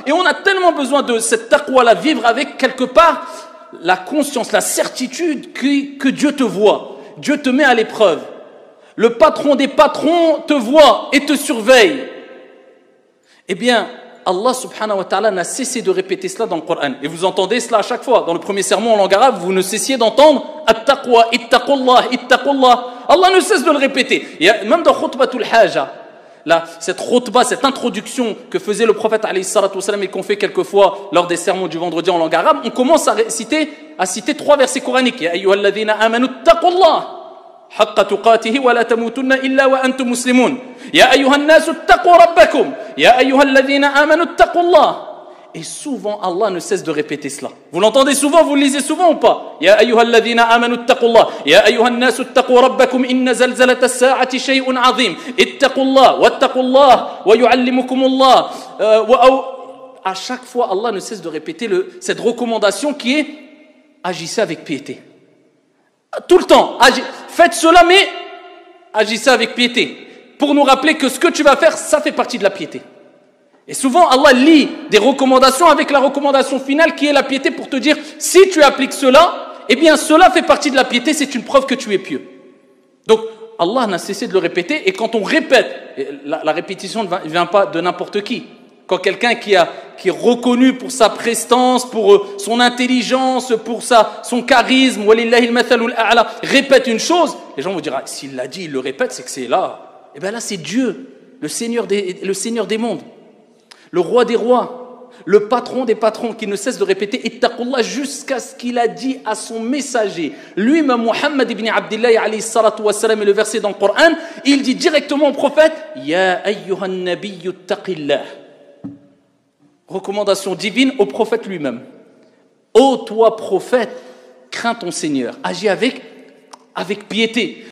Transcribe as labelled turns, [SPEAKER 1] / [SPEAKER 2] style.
[SPEAKER 1] Et on a tellement besoin de cette taqwa-là, vivre avec quelque part la conscience, la certitude que Dieu te voit. Dieu te met à l'épreuve. Le patron des patrons te voit et te surveille. Eh bien, Allah subhanahu wa ta'ala n'a cessé de répéter cela dans le Coran. Et vous entendez cela à chaque fois. Dans le premier sermon en langue arabe, vous ne cessiez d'entendre At-taqwa, ittaqullah, ittaqullah. Allah ne cesse de le répéter. Et même dans Khutbatul Haja, là, cette khutbah, cette introduction que faisait le prophète alayhi salatu wassalam et qu'on fait quelquefois lors des sermons du vendredi en langue arabe, on commence à citer 3 versets coraniques. Ya ayyuhalladhina amanu ittaqullah. حق تقاته ولا تموتن إلا وأنتم مسلمون يا أيها الناس اتقوا ربكم يا أيها الذين آمنوا اتقوا الله. Et souvent Allah ne cesse de répéter cela. Vous l'entendez souvent, vous le lisez souvent ou pas? يا أيها الذين آمنوا اتقوا الله يا أيها الناس اتقوا ربكم إن زلزلة الساعة شيء عظيم اتقوا الله واتقوا الله ويعلمكم الله. À chaque fois Allah ne cesse de répéter cette recommandation qui est agissez avec piété. Tout le temps, faites cela, mais agissez avec piété. Pour nous rappeler que ce que tu vas faire, ça fait partie de la piété. Et souvent, Allah lie des recommandations avec la recommandation finale qui est la piété pour te dire, si tu appliques cela, eh bien cela fait partie de la piété, c'est une preuve que tu es pieux. Donc, Allah n'a cessé de le répéter, et quand on répète, la répétition ne vient pas de n'importe qui. Quand quelqu'un qui est reconnu pour sa prestance, pour son intelligence, pour son charisme, répète une chose, les gens vont dire, ah, s'il l'a dit, il le répète, c'est que c'est là. Et bien là, c'est Dieu, le Seigneur des mondes, le roi des rois, le patron des patrons, qui ne cesse de répéter ittaqullah jusqu'à ce qu'il a dit à son messager. Lui-même, Muhammad ibn Abdillah, alayhi salatu wassalam, et le verset dans le Coran, il dit directement au prophète, Ya ayyuhan nabiyyu ittaqillah. Recommandation divine au prophète lui-même. Ô toi prophète, crains ton Seigneur, agis avec piété.